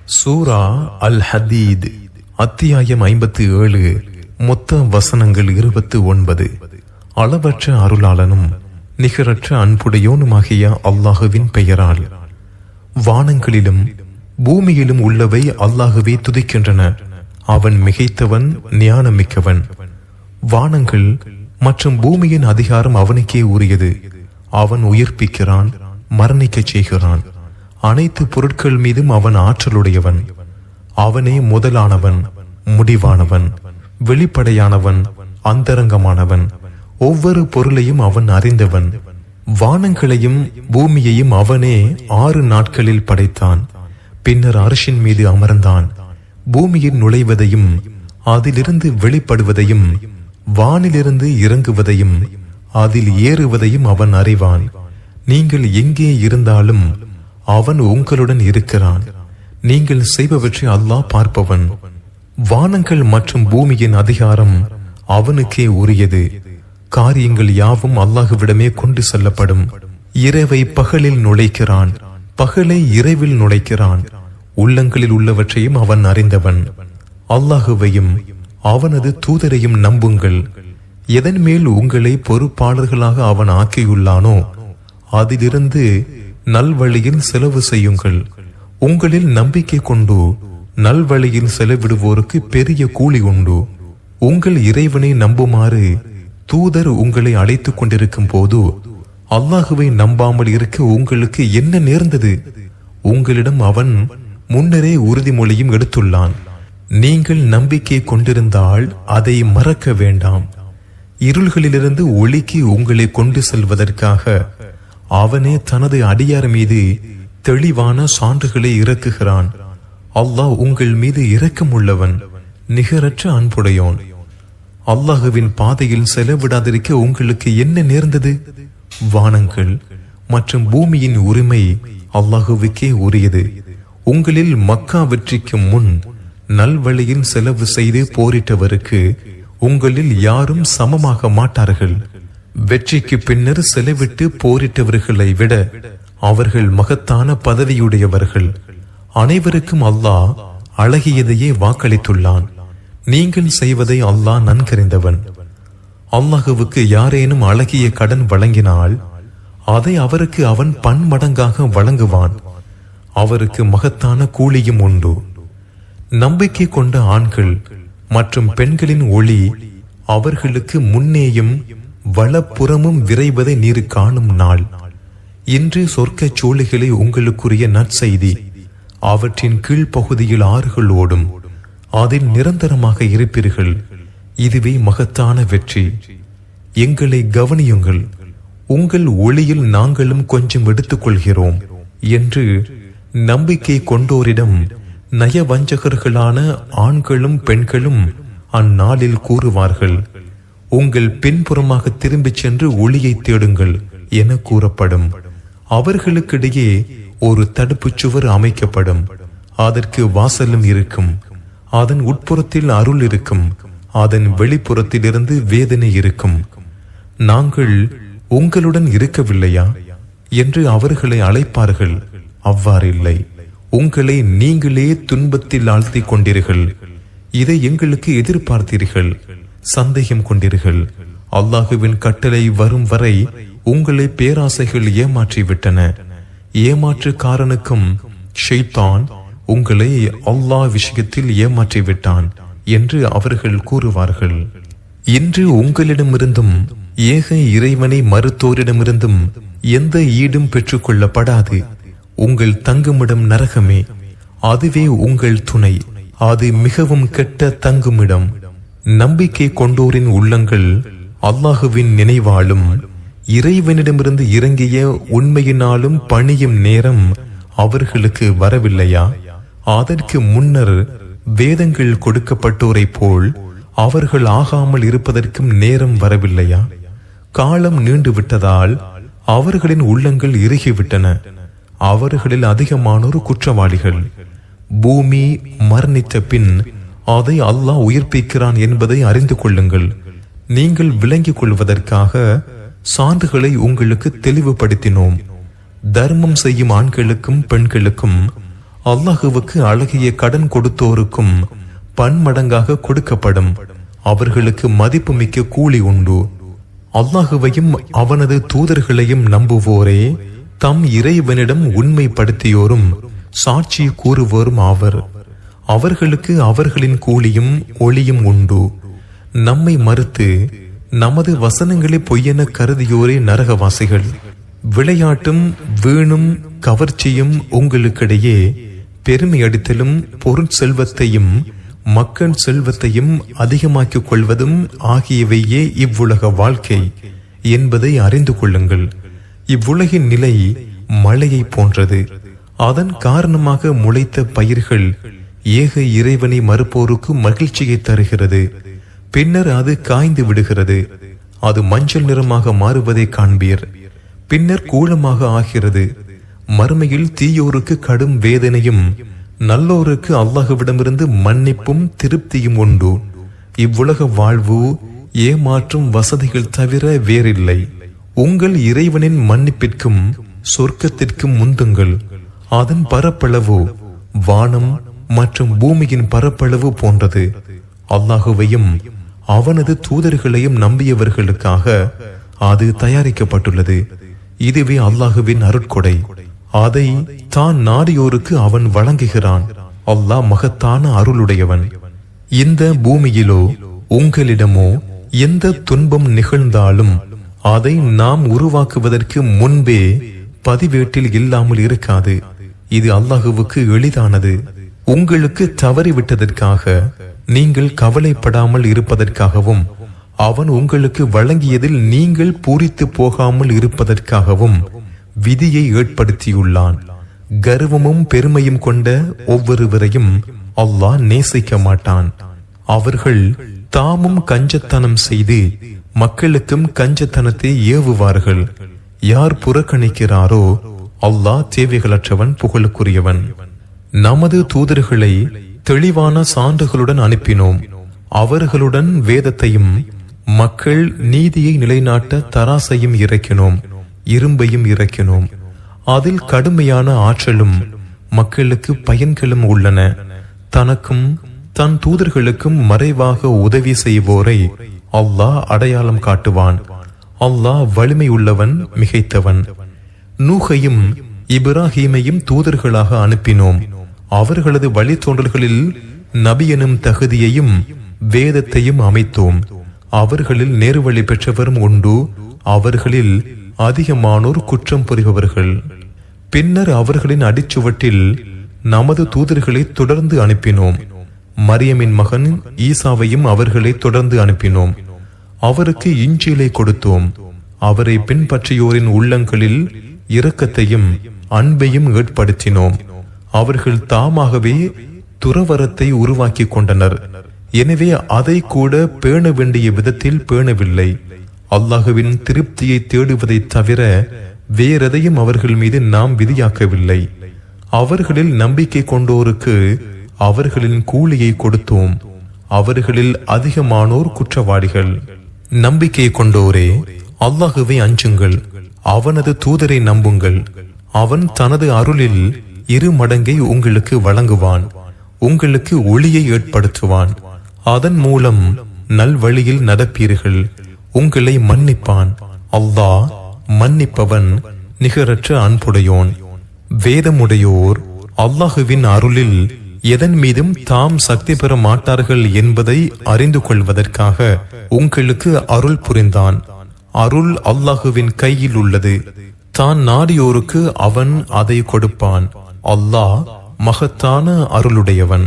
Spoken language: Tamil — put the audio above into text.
சூரா அல் ஹதீத் அத்தியாயம் 57. மொத்த வசனங்கள் 29. அளவற்ற அருளாளனும் நிகரற்ற அன்புடையோனுமாகிய அல்லாஹுவின் பெயரால். வானங்களிலும் பூமியிலும் உள்ளவை அல்லாஹுவை துதிக்கின்றன. அவன் மிகைத்தவன், ஞானமிக்கவன். வானங்கள் மற்றும் பூமியின் அதிகாரம் அவனுக்கே உரியது. அவன் உயிர்ப்பிக்கிறான், மரணிக்கச் செய்கிறான். அனைத்து பொருட்கள் மீதும் அவன் ஆற்றலுடையவன். அவனே முதலானவன், முடிவானவன், வெளிப்படையானவன், அந்தரங்கமானவன். ஒவ்வொரு பொருளையும் அவன் அறிந்தவன். வானங்களையும் பூமியையும் அவனே 6 நாட்களில் படைத்தான். பின்னர் அர்ஷின் மீது அமர்ந்தான். பூமியில் நுழைவதையும் அதிலிருந்து வெளிப்படுவதையும் வானிலிருந்து இறங்குவதையும் அதில் ஏறுவதையும் அவன் அறிவான். நீங்கள் எங்கே இருந்தாலும் அவன் உங்களுடன் இருக்கிறான். நீங்கள் செய்பவற்றை அல்லாஹ் பார்ப்பவன். வானங்கள் மற்றும் பூமியின் அதிகாரம் அவனுக்கே உரியது. காரியங்கள் யாவும் அல்லாஹுவிடமே கொண்டு செல்லப்படும். இரவை பகலில் நுழைக்கிறான், பகலை இரவில் நுழைக்கிறான். உள்ளங்களில் உள்ளவற்றையும் அவன் அறிந்தவன். அல்லாஹுவையும் அவனது தூதரையும் நம்புங்கள். எதன் மேல் உங்களை பொறுப்பாளர்களாக அவன் ஆக்கியுள்ளானோ அதிலிருந்து நல்வழியில் செலவு செய்யுங்கள். உங்களில் நம்பிக்கை கொண்டு நல்வழியில் செலவிடுவோருக்கு பெரிய கூலி உண்டு. உங்கள் இறைவனை நம்புமாறு தூதர் உங்களை அழைத்துக் கொண்டிருக்கும் போது அல்லாஹுவை நம்பாமல் இருக்க உங்களுக்கு என்ன நேர்ந்தது? உங்களிடம் அவன் முன்னரே உறுதிமொழியும் எடுத்துள்ளான். நீங்கள் நம்பிக்கை கொண்டிருந்தால் அதை மறக்க வேண்டாம். இருள்களிலிருந்து ஒளிக்கு உங்களை கொண்டு செல்வதற்காக அவனே தனது அடியார் மீது தெளிவான சான்றுகளை இறக்குகிறான். அல்லாஹ் உங்கள் மீது இரக்கமுள்ளவன், நிகரற்ற அன்புடையோன். அல்லாஹுவின் பாதையில் செலவிடாதிருக்க உங்களுக்கு என்ன நேர்ந்தது? வானங்கள் மற்றும் பூமியின் உரிமை அல்லாஹுவுக்கே உரியது. உங்களில் மக்கா வெற்றிக்கு முன் நல்வழியில் செலவு செய்து போரிட்டவருக்கு உங்களில் யாரும் சமமாக மாட்டார்கள். வெற்றிக்கு பின்னர் செலவிட்டு போரிட்டவர்களை விட அவர்கள் மகத்தான பதவியுடையவர்கள். அனைவருக்கும் அல்லாஹ் அழகியதையே வாக்களித்துள்ளான். நீங்கள் செய்வதை அல்லாஹ் நன்கறிந்தவன். அல்லாஹுவுக்கு யாரேனும் அழகிய கடன் வழங்கினால் அதை அவருக்கு அவன் பன்மடங்காக வழங்குவான். அவருக்கு மகத்தான கூலியும் உண்டு. நம்பிக்கை கொண்ட ஆண்கள் மற்றும் பெண்களின் ஒளி அவர்களுக்கு முன்னேயும் வலப்புறமும் விரைவதை நீர் காணும் நாள். இன்று சொர்க்க சோலைகளை உங்களுக்குரிய நற்செய்தி. அவற்றின் கீழ்ப்பகுதியில் ஆறுகள் ஓடும். அதில் நிரந்தரமாக இருப்பீர்கள். இதுவே மகத்தான வெற்றி. எங்களை கவனியுங்கள். உங்கள் ஒளியில் நாங்களும் கொஞ்சம் எடுத்துக்கொள்கிறோம் என்று நம்பிக்கை கொண்டோரிடம் நயவஞ்சகர்களான ஆண்களும் பெண்களும் அந்நாளில் கூறுவார்கள். உங்கள் பின்புறமாக திரும்பிச் சென்று ஒளியை தேடுங்கள் என கூறப்படும். அவர்களுக்கிடையே ஒரு தடுப்பு சுவர் அமைக்கப்படும். அதற்கு வாசலும் இருக்கும். அதன் உட்புறத்தில் அருள் இருக்கும். அதன் வெளிப்புறத்திலிருந்து வேதனை இருக்கும். நாங்கள் உங்களுடன் இருக்கவில்லையா என்று அவர்களை அழைப்பார்கள். அவ்வாறில்லை, உங்களை நீங்களே துன்பத்தில் ஆழ்த்தி கொண்டீர்கள். இதை எங்களுக்கு எதிர்பார்த்தீர்கள், சந்தேகம் கொண்டீர்கள். அல்லாஹுவின் கட்டளை வரும் வரை உங்களை பேராசைகள் ஏமாற்றிவிட்டன. ஏமாற்றுக்காரனுக்கும் ஷைத்தான் உங்களை அல்லாஹ் விஷயத்தில் ஏமாற்றிவிட்டான் என்று அவர்கள் கூறுவார்கள். இன்று உங்களிடமிருந்தும் ஏக இறைவனை மறுத்தோரிடமிருந்தும் எந்த ஈடும் பெற்றுக் கொள்ளப்படாது. உங்கள் தங்குமிடம் நரகமே, அதுவே உங்கள் துணை. அது மிகவும் கெட்ட தங்குமிடம். நம்பிக்கை கொண்டோரின் உள்ளங்கள் அல்லாஹுவின் நினைவாலும் இறைவனிடமிருந்து இறங்கிய உண்மையினாலும் பணியும் நேரம் அவர்களுக்கு வரவில்லையா? அதற்கு முன்னர் வேதங்கள் கொடுக்கப்பட்டோரை போல் அவர்கள் ஆகாமல் இருப்பதற்கும் நேரம் வரவில்லையா? காலம் நீண்டு விட்டதால் அவர்களின் உள்ளங்கள் இறுகிவிட்டன. அவர்களில் அதிகமானோர் குற்றவாளிகள். பூமி மரணித்த பின் அதை அல்லாஹ் உயிர்ப்பிக்கிறான் என்பதை அறிந்து கொள்ளுங்கள். நீங்கள் விளங்கிக் கொள்வதற்காக சான்றுகளை உங்களுக்கு தெளிவுபடுத்தினோம். தர்மம் செய்யும் ஆண்களுக்கும் பெண்களுக்கும் அல்லாஹுவுக்கு அழகிய கடன் கொடுத்தோருக்கும் பன்மடங்காக கொடுக்கப்படும். அவர்களுக்கு மதிப்புமிக்க கூலி உண்டு. அல்லாஹுவையும் அவனது தூதர்களையும் நம்புவோரே தம் இறைவனிடம் உண்மைப்படுத்தியோரும் சாட்சி கூறுவோரும் ஆவர். அவர்களுக்கு அவர்களின் கூலியும் ஒளியும் உண்டு. நம்மை மறுத்து நமது வசனங்களை பொய்யென கருதியோரே நரகவாசிகள். விளையாட்டும் வீணும் கவர்ச்சியும் உங்களுக்கிடையே பெருமை அடித்தலும் பொருட்செல்வத்தையும் மக்கள் செல்வத்தையும் அதிகமாக்கிக் கொள்வதும் ஆகியவையே இவ்வுலக வாழ்க்கை என்பதை அறிந்து கொள்ளுங்கள். இவ்வுலகின் நிலை மழையை போன்றது. அதன் காரணமாக முளைத்த பயிர்கள் ஏக இறைவனை மறுப்போருக்கு மகிழ்ச்சியை தருகிறது. பின்னர் அது காய்ந்து விடுகிறது. அது மஞ்சள் நிறமாக மாறுவதை காண்பீர். பின்னர் கூலமாக ஆகிறது. மறுமையில் தீயோருக்கு கடும் வேதனையும் நல்லோருக்கு அல்லாஹ்விடமிருந்து மன்னிப்பும் திருப்தியும் உண்டு. இவ்வுலக வாழ்வு ஏமாற்றும் வசதிகள் தவிர வேறில்லை. உங்கள் இறைவனின் மன்னிப்பிற்கும் சொர்க்கத்திற்கும் முந்துங்கள். அதன் பரப்பளவு வானம் மற்றும் பூமியின் பரப்பளவு போன்றது. அல்லாஹுவையும் அவனது தூதர்களையும் நம்பியவர்களுக்காக அது தயாரிக்கப்பட்டுள்ளது. இதுவே அல்லாஹுவின் அருட்கொடை. அதை தான் நாடியோருக்கு அவன் வழங்குகிறான். அல்லாஹ் மகத்தான அருளுடையவன். இந்த பூமியிலோ உங்களிடமோ எந்த துன்பம் நிகழ்ந்தாலும் அதை நாம் உருவாக்குவதற்கு முன்பே பதிவேட்டில் இல்லாமல் இருக்காது. இது அல்லாஹுவுக்கு எளிதானது. உங்களுக்கு தவறிவிட்டதற்காக நீங்கள் கவலைப்படாமல் இருப்பதற்காகவும் அவன் உங்களுக்கு வழங்கியதில் நீங்கள் பூரித்து போகாமல் இருப்பதற்காகவும் விதியை ஏற்படுத்தியுள்ளான். கர்வமும் பெருமையும் கொண்ட ஒவ்வொருவரையும் அல்லாஹ் நேசிக்க மாட்டான். அவர்கள் தாமும் கஞ்சத்தனம் செய்து மக்களுக்கும் கஞ்சத்தனத்தை ஏவுவார்கள். யார் புறக்கணிக்கிறாரோ அல்லாஹ் தேவைகளற்றவன், புகழுக்குரியவன். நமது தூதர்களை தெளிவான சான்றுகளுடன் அனுப்பினோம். அவர்களுடன் வேதத்தையும் மக்கள் நீதியை நிலைநாட்ட தராசையும் இறக்கினோம், இரும்பையும் இறக்கினோம். அதில் கடுமையான ஆற்றலும் மக்களுக்கு பயன்களும் உள்ளன. தனக்கும் தன் தூதர்களுக்கும் மறைவாக உதவி செய்வோரை அல்லாஹ் அடையாளம் காட்டுவான். அல்லாஹ் வலிமை உள்ளவன், மிகைத்தவன். நூகையும் இப்ராஹீமையும் தூதர்களாக அனுப்பினோம். அவர்களது வழித்தோன்றல்களில் நபி எனும் தகுதியையும் வேதத்தையும் அமைத்தோம். அவர்களில் நேர்வழி பெற்றவரும் உண்டு. அவர்களில் அதிகமானோர் குற்றம் புரிபவர்கள். பின்னர் அவர்களின் அடிச்சுவட்டில் நமது தூதர்களை தொடர்ந்து அனுப்பினோம். மரியமின் மகன் ஈசாவையும் அவர்களை தொடர்ந்து அனுப்பினோம். அவருக்கு இஞ்சிலை கொடுத்தோம். அவரை பின்பற்றியோரின் உள்ளங்களில் இரக்கத்தையும் அன்பையும் ஏற்படுத்தினோம். அவர்கள் தாமாகவே துறவரத்தை உருவாக்கி கொண்டனர். எனவே அதை கூட பேண வேண்டிய விதத்தில் பேணவில்லை. அல்லாஹுவின் திருப்தியை தேடுவதை தவிர வேறெதையும் அவர்கள் மீது நாம் விதியாக்கவில்லை. அவர்களில் நம்பிக்கை கொண்டோருக்கு அவர்களின் கூலியை கொடுத்தோம். அவர்களில் அதிகமானோர் குற்றவாளிகள். நம்பிக்கை கொண்டோரே, அல்லாஹுவை அஞ்சுங்கள். அவனது தூதரை நம்புங்கள். அவன் தனது அருளில் 2 மடங்கை உங்களுக்கு வழங்குவான். உங்களுக்கு ஒளியை ஏற்படுத்துவான். அதன் மூலம் நல்வழியில் நடப்பீர்கள். உங்களை மன்னிப்பான். அல்லாஹ் மன்னிப்பவன், நிகரற்ற அன்புடையோன். வேதமுடையோர் அல்லாஹுவின் அருளில் எதன் மீதும் தாம் சக்தி பெற மாட்டார்கள் என்பதை அறிந்து கொள்வதற்காக உங்களுக்கு அருள் புரிந்தான். அருள் அல்லாஹுவின் கையில் உள்ளது. தான் நாடியோருக்கு அவன் அதை கொடுப்பான். அல்லாஹ் மகத்தான அருளுடையவன்.